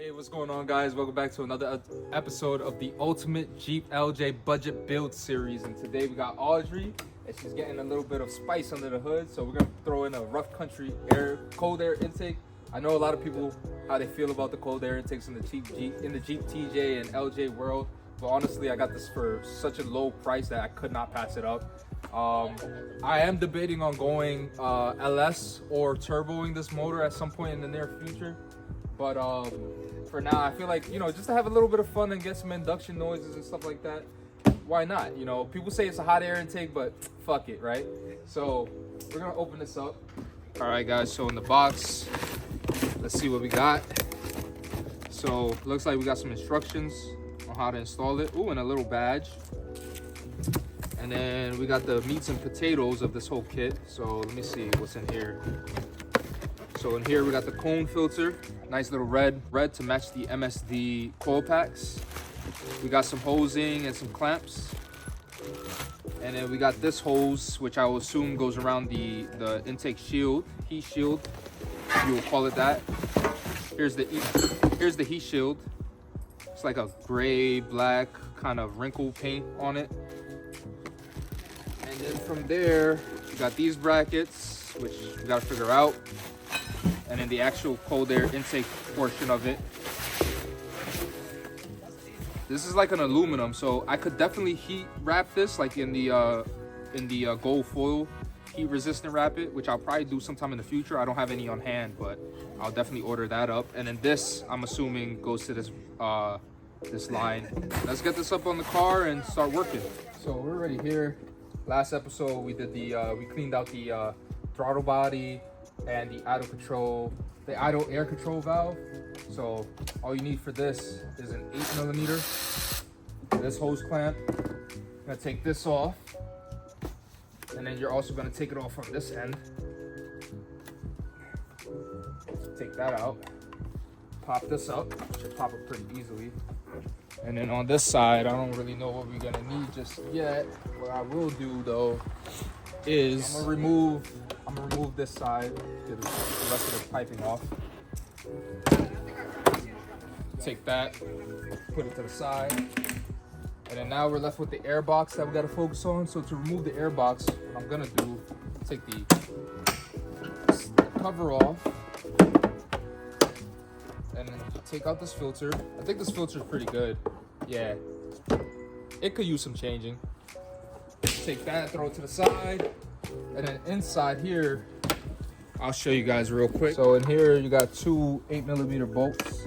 Hey, what's going on, guys? Welcome back to another episode of the Ultimate Jeep LJ Budget Build Series. And today we got Audrey, and she's getting a little bit of spice under the hood. So we're gonna throw in a rough country cold air intake. I know a lot of people how they feel about the cold air intakes in the Jeep TJ and LJ world. But honestly, I got this for such a low price that I could not pass it up. I am debating on going LS or turboing this motor at some point in the near future. But for now, I feel like, just to have a little bit of fun and get some induction noises and stuff like that, why not? People say it's a hot air intake, but fuck it, right? So we're gonna open this up. All right, guys, so in the box, let's see what we got. So looks like we got some instructions on how to install it. Ooh, and a little badge. And then we got the meats and potatoes of this whole kit. So let me see what's in here. So in here we got the cone filter, nice little red to match the MSD coil packs. We got some hosing and some clamps. And then we got this hose, which I will assume goes around the intake shield, heat shield, you will call it that. Here's the heat shield. It's like a gray, black kind of wrinkle paint on it. And then from there, we got these brackets, which we gotta figure out. And then the actual cold air intake portion of it. This is like an aluminum, so I could definitely heat wrap this, like in the gold foil heat resistant wrap it, which I'll probably do sometime in the future. I don't have any on hand, but I'll definitely order that up. And then this, I'm assuming, goes to this this line. Let's get this up on the car and start working. So we're already here. Last episode we did we cleaned out the throttle body and the idle air control valve. So all you need for this is an 8mm, this hose clamp. I'm gonna take this off, and then you're also gonna take it off from this end. Take that out, pop this up, should pop it pretty easily. And then on this side, I don't really know what we're gonna need just yet. What I will do though is I'm gonna remove this side, get the rest of the piping off. Take that, put it to the side. And then now we're left with the air box that we gotta focus on. So to remove the air box, what I'm gonna do, take the cover off and then take out this filter. I think this filter is pretty good. Yeah, it could use some changing. Take that, throw it to the side. And then inside here, I'll show you guys real quick. So in here, you got two 8mm bolts.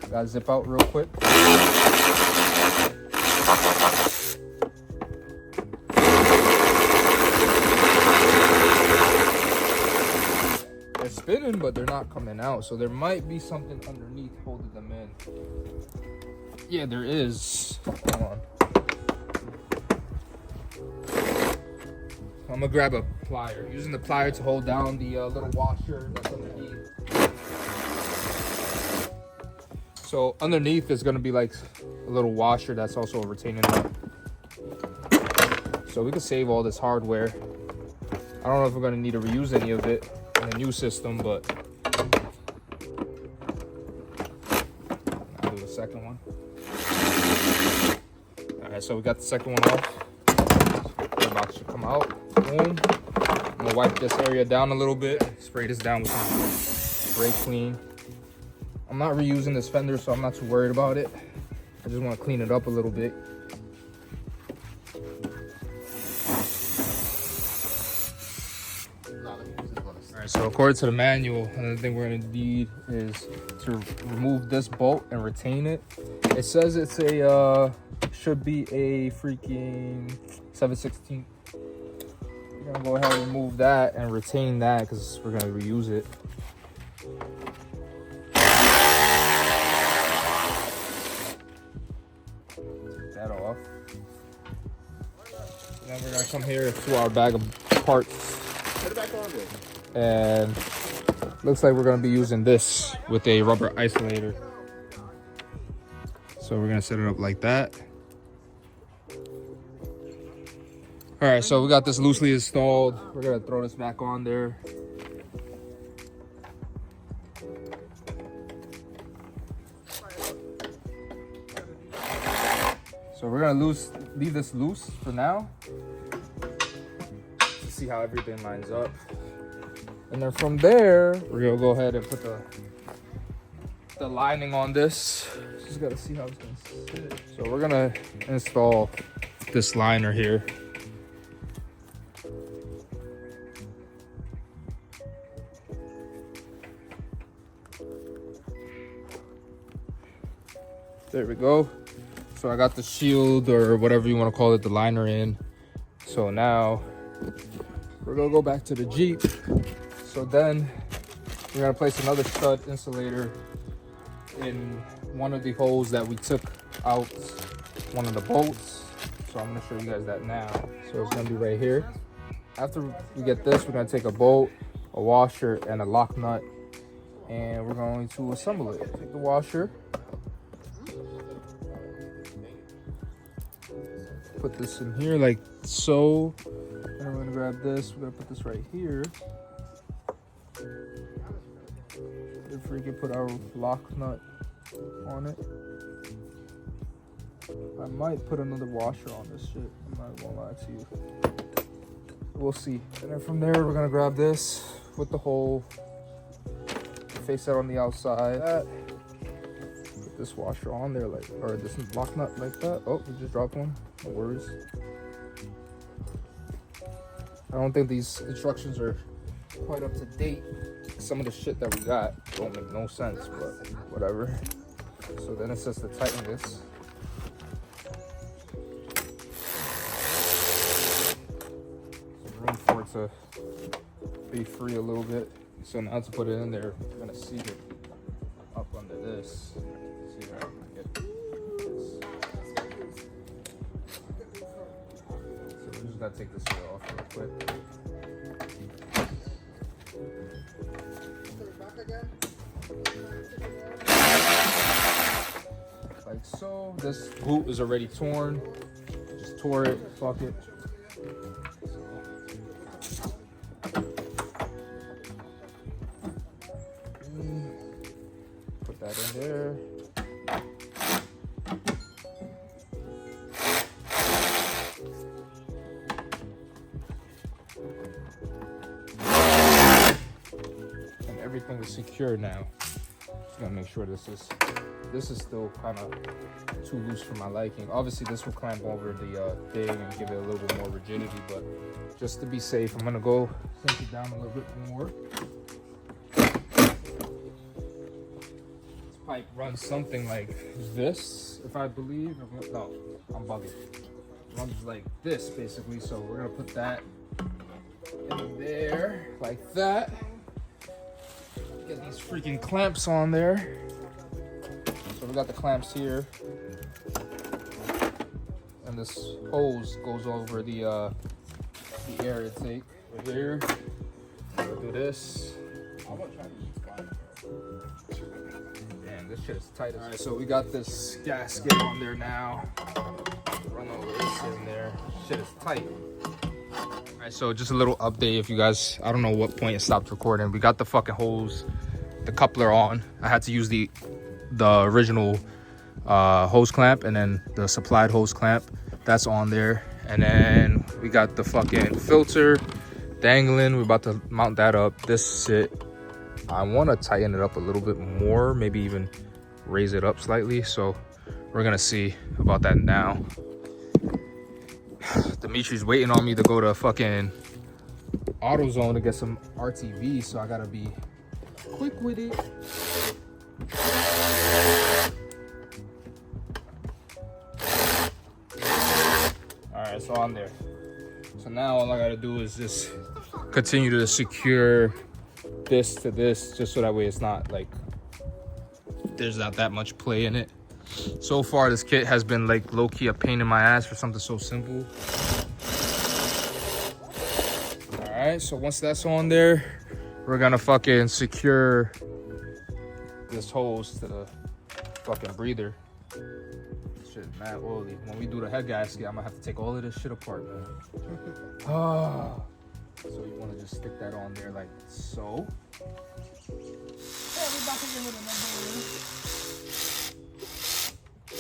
Gotta zip out real quick. They're spinning, but they're not coming out. So there might be something underneath holding them in. Yeah, there is. Hold on. I'm gonna grab a plier. Using the plier to hold down the little washer that's underneath. So underneath is gonna be like a little washer that's also a retaining nut. So we can save all this hardware. I don't know if we're gonna need to reuse any of it in the new system, but I'll do the second one. All right, so we got the second one off. The box should come out. Boom. I'm gonna wipe this area down a little bit. Spray this down with some spray clean. I'm not reusing this fender, so I'm not too worried about it. I just want to clean it up a little bit. All right, so according to the manual, another thing we're gonna need is to remove this bolt and retain it. It says it's should be a freaking 7/16. We're gonna go ahead and remove that and retain that because we're gonna reuse it. Take that off. Then we're gonna come here to our bag of parts. Put it back on there. And looks like we're gonna be using this with a rubber isolator. So we're gonna set it up like that. All right, so we got this loosely installed. We're gonna throw this back on there. So we're gonna leave this loose for now to see how everything lines up. And then from there, we're gonna go ahead and put the lining on this. Just gotta see how it's gonna sit. So we're gonna install this liner here. There we go. So I got the shield or whatever you want to call it, the liner in. So now we're gonna go back to the Jeep. So then we're gonna place another stud insulator in one of the holes that we took out one of the bolts. So I'm gonna show you guys that now. So it's gonna be right here. After we get this, we're gonna take a bolt, a washer, and a lock nut, and we're going to assemble it. Take the washer, put this in here like so, and we're gonna grab this. We're gonna put this right here. If we can put our lock nut on it. I might put another washer on this shit. I won't lie to you. We'll see. And then from there, we're gonna grab this with the hole, face that on the outside. Put this washer on there, like, or this lock nut like that. Oh, we just dropped one. No worries. I don't think these instructions are quite up to date. Some of the shit that we got don't make no sense, but whatever. So then it says to tighten this. Some room for it to be free a little bit. So now to put it in there, we're gonna seat it up under this. See if I can get this. So we're just gonna take this shit off real quick. Like so. This boot is already torn. Just tore it. Fuck it. Put that in there. And everything is secure now. Just gotta make sure this is still kind of too loose for my liking. Obviously this will clamp over the thing and give it a little bit more rigidity, but just to be safe, I'm gonna go sink it down a little bit more. This pipe runs something like this, if I believe. No, I'm bugging. It runs like this basically, so we're gonna put that in there like that. Get these freaking clamps on there. So we got the clamps here, and this hose goes over the air intake right here. We'll do this. Man, this shit is tight. All right, so we got this gasket on there now. Run over this in there. Shit is tight. All right, so just a little update. If you guys, I don't know what point it stopped recording. We got the fucking hose, the coupler on. I had to use the original hose clamp and then the supplied hose clamp that's on there, and then we got the fucking filter dangling. We're about to mount that up. This shit, I want to tighten it up a little bit more, maybe even raise it up slightly, so we're gonna see about that now. Dimitri's waiting on me to go to fucking AutoZone to get some RTV, so I gotta be quick with it. Alright, so I'm there. So now all I gotta do is just continue to secure this to this, just so that way it's not like there's not that much play in it. So far this kit has been like low-key a pain in my ass for something so simple. Alright, so once that's on there, we're gonna fucking secure this hose to the fucking breather. Shit, mad oily. When we do the head gasket, I'm gonna have to take all of this shit apart, man. So you wanna just stick that on there like so.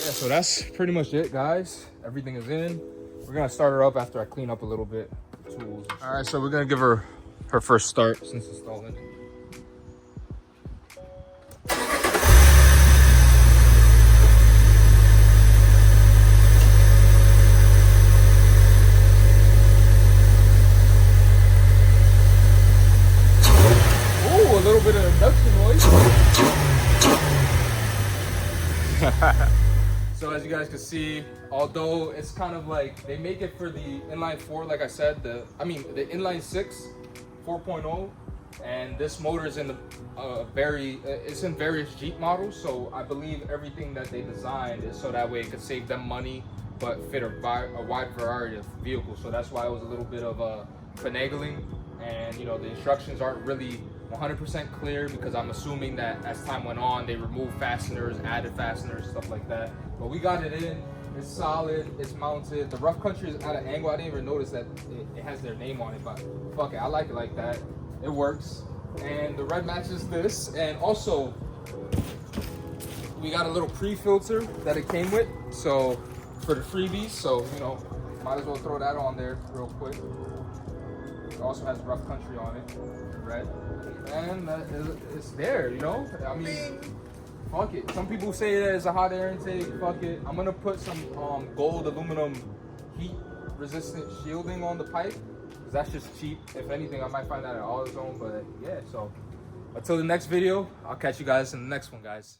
So that's pretty much it, guys. Everything is in. We're gonna start her up after I clean up a little bit. Tools. All right, so we're gonna give her her first start since installing it. Ooh, a little bit of induction noise. So as you guys can see, although it's kind of like they make it for the inline 4, like I said, the inline 6 4.0, and this motor is in the it's in various Jeep models. So I believe everything that they designed is so that way it could save them money but fit a wide variety of vehicles. So that's why it was a little bit of finagling, and you know, the instructions aren't really 100% clear because I'm assuming that as time went on they removed fasteners, added fasteners, stuff like that. But we got it in. It's solid. It's mounted. The rough country is at an angle. I didn't even notice that it has their name on it, but fuck it, I like it like that. It works. And the red matches this. And also, we got a little pre-filter that it came with, so for the freebies. So you know, might as well throw that on there real quick. It also has rough country on it, red, and it's there. You know, I mean. Fuck it. Some people say that it's a hot air intake. Fuck it. I'm gonna put some gold aluminum heat resistant shielding on the pipe because that's just cheap. If anything, I might find that at AutoZone. But yeah, so until the next video, I'll catch you guys in the next one, guys.